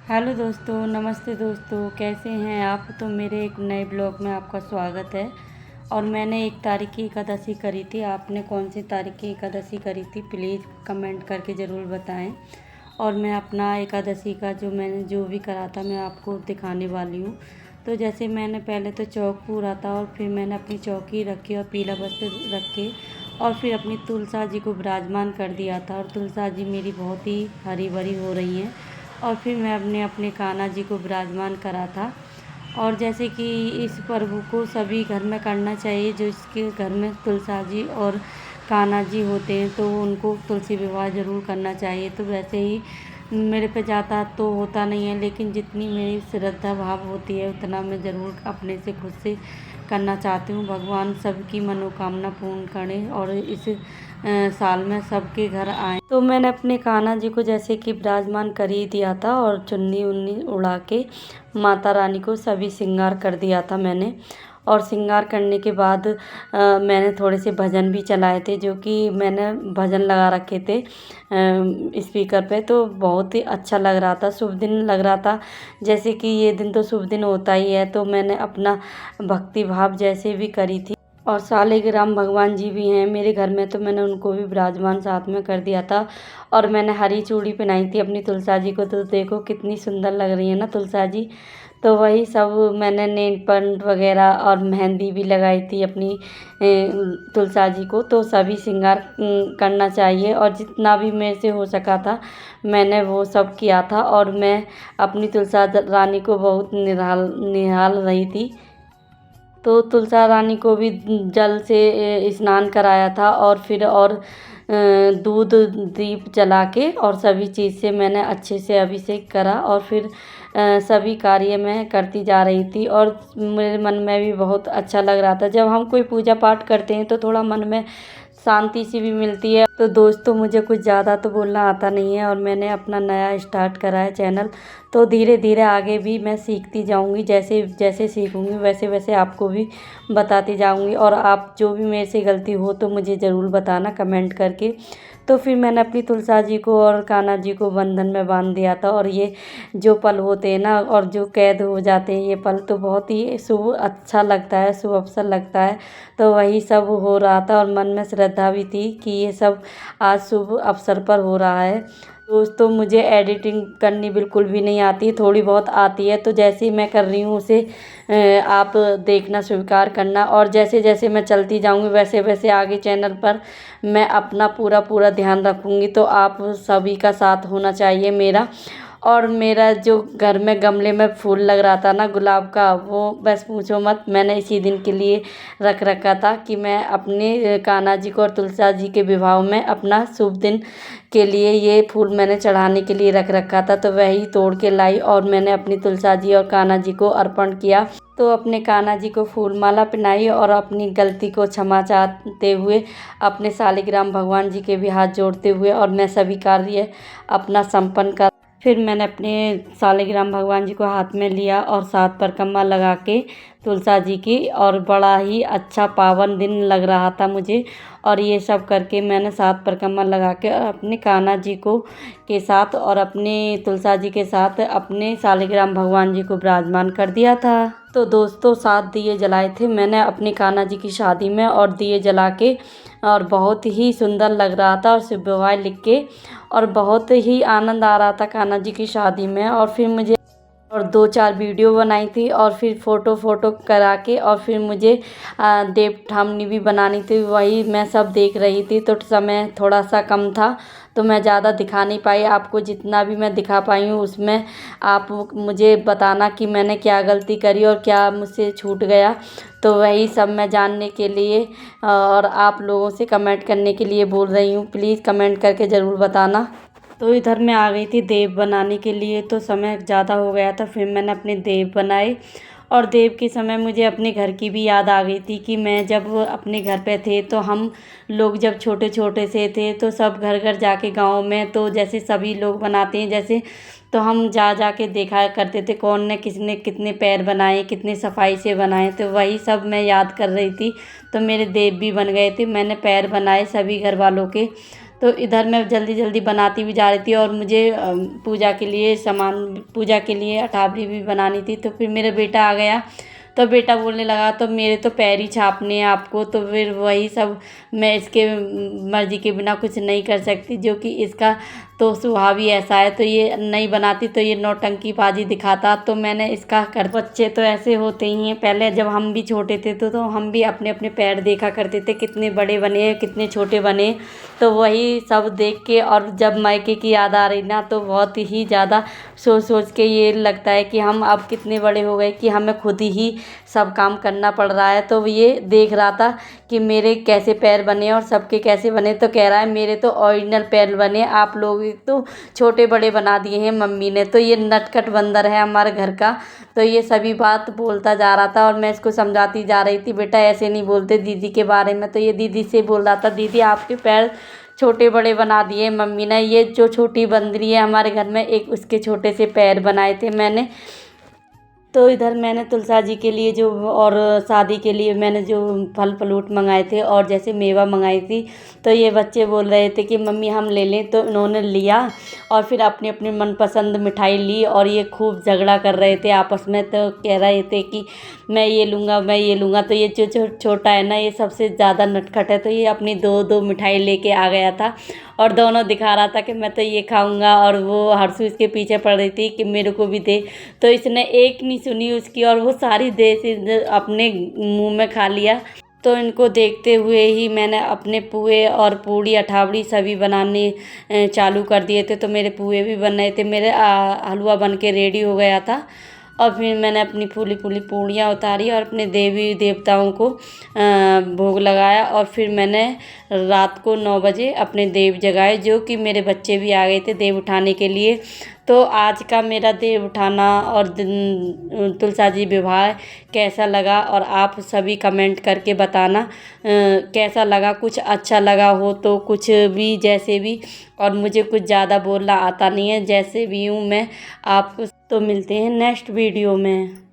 Hello दोस्तों, नमस्ते दोस्तों, कैसे हैं आप। तो मेरे एक नए ब्लॉग में आपका स्वागत है। और मैंने 1 तारीख की एकादशी करी थी। आपने कौन सी तारीख की एकादशी करी थी प्लीज़ कमेंट करके ज़रूर बताएं। और मैं अपना एकादशी का मैंने जो भी करा था मैं आपको दिखाने वाली हूँ। तो जैसे मैंने पहले तो चौक पूरा था और फिर मैंने अपनी चौकी रखी और पीला वस्त्र रख के और फिर अपनी तुलसा जी को विराजमान कर दिया था। और तुलसा जी मेरी बहुत ही हरी भरी हो रही हैं। और फिर मैं अपने अपने कान्हा जी को विराजमान करा था। और जैसे कि इस पर्व को सभी घर में करना चाहिए, जो इसके घर में तुलसा जी और कान्हा जी होते हैं तो उनको तुलसी विवाह ज़रूर करना चाहिए। तो वैसे ही मेरे पे जाता तो होता नहीं है, लेकिन जितनी मेरी श्रद्धा भाव होती है उतना मैं ज़रूर अपने से खुद से करना चाहती हूँ। भगवान सबकी मनोकामना पूर्ण करें और इस साल में सबके घर आए। तो मैंने अपने कान्हा जी को जैसे कि विराजमान कर ही दिया था और चुन्नी उन्नी उड़ा के माता रानी को सभी श्रृंगार कर दिया था मैंने। और श्रृंगार करने के बाद मैंने थोड़े से भजन भी चलाए थे, जो कि मैंने भजन लगा रखे थे स्पीकर पे। तो बहुत ही अच्छा लग रहा था, शुभ दिन लग रहा था। जैसे कि ये दिन तो शुभ दिन होता ही है, तो मैंने अपना भक्ति भाव जैसे भी करी थी। और सालिग्राम भगवान जी भी हैं मेरे घर में, तो मैंने उनको भी विराजमान साथ में कर दिया था। और मैंने हरी चूड़ी पहनाई थी अपनी तुलसा जी को। तो देखो कितनी सुंदर लग रही है ना तुलसा जी। तो वही सब मैंने नेल पेंट वगैरह और मेहंदी भी लगाई थी अपनी तुलसा जी को। तो सभी श्रृंगार करना चाहिए और जितना भी मेरे से हो सका था मैंने वो सब किया था। और मैं अपनी तुलसा रानी को बहुत निहाल रही थी। तो तुलसा रानी को भी जल से स्नान कराया था और फिर दूध दीप जला के और सभी चीज़ से मैंने अच्छे से अभिषेक करा। और फिर सभी कार्य मैं करती जा रही थी और मेरे मन में भी बहुत अच्छा लग रहा था। जब हम कोई पूजा पाठ करते हैं तो थोड़ा मन में शांति सी भी मिलती है। तो दोस्तों मुझे कुछ ज़्यादा तो बोलना आता नहीं है और मैंने अपना नया स्टार्ट करा है चैनल। तो धीरे धीरे आगे भी मैं सीखती जाऊंगी, जैसे जैसे सीखूंगी वैसे वैसे आपको भी बताती जाऊंगी। और आप जो भी मेरे से गलती हो तो मुझे ज़रूर बताना कमेंट करके। तो फिर मैंने अपनी तुलसा जी को और कान्हा जी को बंधन में बांध दिया था। और ये जो पल होते हैं ना और जो कैद हो जाते हैं ये पल, तो बहुत ही शुभ अच्छा लगता है, शुभ अवसर लगता है। तो वही सब हो रहा था और मन में श्रद्धा भी थी कि ये सब आज शुभ अवसर पर हो रहा है। दोस्तों मुझे एडिटिंग करनी बिल्कुल भी नहीं आती, थोड़ी बहुत आती है। तो जैसे ही मैं कर रही हूँ उसे आप देखना स्वीकार करना। और जैसे जैसे मैं चलती जाऊँगी वैसे वैसे आगे चैनल पर मैं अपना पूरा पूरा ध्यान रखूँगी। तो आप सभी का साथ होना चाहिए मेरा। और मेरा जो घर में गमले में फूल लग रहा था ना गुलाब का, वो बस पूछो मत, मैंने इसी दिन के लिए रख रखा था कि मैं अपने कान्हा जी को और तुलसा जी के विवाह में अपना शुभ दिन के लिए ये फूल मैंने चढ़ाने के लिए रख रखा था। तो वही तोड़ के लाई और मैंने अपनी तुलसा जी और कान्हा जी को अर्पण किया। तो अपने कान्हा जी को फूल माला पहनाई और अपनी गलती को क्षमा चाहते हुए अपने सालिग्राम भगवान जी के भी हाथ जोड़ते हुए और मैं सभी कार्य अपना संपन्न कर। फिर मैंने अपने सालिग्राम भगवान जी को हाथ में लिया और 7 परिक्रमा लगा के तुलसा जी की, और बड़ा ही अच्छा पावन दिन लग रहा था मुझे। और ये सब करके मैंने 7 परिक्रमा लगा के अपने कान्हा जी को के साथ और अपने तुलसा जी के साथ अपने सालिग्राम भगवान जी को विराजमान कर दिया था। तो दोस्तों 7 दिए जलाए थे मैंने अपनी कान्हा जी की शादी में और दिए जला के, और बहुत ही सुंदर लग रहा था और शुभ विवाह लिख के, और बहुत ही आनंद आ रहा था कान्हा जी की शादी में। और फिर मुझे और 2-4 वीडियो बनाई थी और फिर फ़ोटो करा के और फिर मुझे देव ठामनी भी बनानी थी, वही मैं सब देख रही थी। तो समय थोड़ा सा कम था तो मैं ज़्यादा दिखा नहीं पाई आपको। जितना भी मैं दिखा पाई हूँ उसमें आप मुझे बताना कि मैंने क्या गलती करी और क्या मुझसे छूट गया। तो वही सब मैं जानने के लिए और आप लोगों से कमेंट करने के लिए बोल रही हूँ। प्लीज़ कमेंट करके ज़रूर बताना। तो इधर मैं आ गई थी देव बनाने के लिए, तो समय ज़्यादा हो गया था। फिर मैंने अपने देव बनाए और देव के समय मुझे अपने घर की भी याद आ गई थी कि मैं जब अपने घर पे थे तो हम लोग जब छोटे छोटे से थे तो सब घर घर जाके गांव में, तो जैसे सभी लोग बनाते हैं जैसे, तो हम जा जा के देखा करते थे कौन ने किसने कितने पैर बनाए, कितनी सफाई से बनाए। तो वही सब मैं याद कर रही थी। तो मेरे देव भी बन गए थे, मैंने पैर बनाए सभी घर वालों के। तो इधर मैं जल्दी जल्दी बनाती भी जा रही थी और मुझे पूजा के लिए अठावरी भी बनानी थी। तो फिर मेरा बेटा आ गया, तो बेटा बोलने लगा तो मेरे तो पैर ही छापने हैं आपको, तो फिर वही सब मैं इसके मर्ज़ी के बिना कुछ नहीं कर सकती, जो कि इसका तो स्वभाव ही ऐसा है। तो ये नहीं बनाती तो ये नौटंकीबाजी दिखाता, तो मैंने इसका कर बच्चे तो ऐसे होते ही हैं। पहले जब हम भी छोटे थे तो हम भी अपने अपने पैर देखा करते थे, कितने बड़े बने कितने छोटे बने। तो वही सब देख के और जब मायके की याद आ रही ना, तो बहुत ही ज़्यादा सोच सोच के ये लगता है कि हम अब कितने बड़े हो गए कि हमें खुद ही सब काम करना पड़ रहा है। तो ये देख रहा था कि मेरे कैसे पैर बने और सबके कैसे बने, तो कह रहा है मेरे तो ओरिजिनल पैर बने, आप लोग तो छोटे बड़े बना दिए हैं मम्मी ने। तो ये नटखट बंदर है हमारे घर का। तो ये सभी बात बोलता जा रहा था और मैं इसको समझाती जा रही थी, बेटा ऐसे नहीं बोलते दीदी के बारे में। तो ये दीदी से बोल रहा था, दीदी आपके पैर छोटे बड़े बना दिए मम्मी ने, ये जो छोटी बंदरी है हमारे घर में, एक उसके छोटे से पैर बनाए थे मैंने। तो इधर मैंने तुलसा जी के लिए जो और शादी के लिए मैंने जो फल फ्रूट मंगाए थे और जैसे मेवा मंगाई थी, तो ये बच्चे बोल रहे थे कि मम्मी हम ले लें, तो इन्होंने लिया और फिर अपनी अपनी मनपसंद मिठाई ली और ये खूब झगड़ा कर रहे थे आपस में। तो कह रहे थे कि मैं ये लूँगा मैं ये लूँगा। तो ये जो छोटा है ना, ये सबसे ज़्यादा नटखट है, तो ये अपनी दो दो मिठाई लेके आ गया था और दोनों दिखा रहा था कि मैं तो ये खाऊंगा, और वो हर्षु इसके पीछे पड़ रही थी कि मेरे को भी दे। तो इसने एक नहीं सुनी उसकी और वो सारी दे से अपने मुंह में खा लिया। तो इनको देखते हुए ही मैंने अपने पुए और पूड़ी अठावड़ी सभी बनाने चालू कर दिए थे। तो मेरे पुए भी बन रहे थे, मेरे हलवा बन के रेडी हो गया था। और फिर मैंने अपनी फूली फूली पूड़ियाँ उतारी और अपने देवी देवताओं को भोग लगाया। और फिर मैंने रात को 9 बजे अपने देव जगाए, जो कि मेरे बच्चे भी आ गए थे देव उठाने के लिए। तो आज का मेरा देव उठाना और तुलसा जी विवाह कैसा लगा, और आप सभी कमेंट करके बताना कैसा लगा। कुछ अच्छा लगा हो तो कुछ भी जैसे भी, और मुझे कुछ ज़्यादा बोलना आता नहीं है, जैसे भी हूँ मैं। आप तो मिलते हैं नेक्स्ट वीडियो में।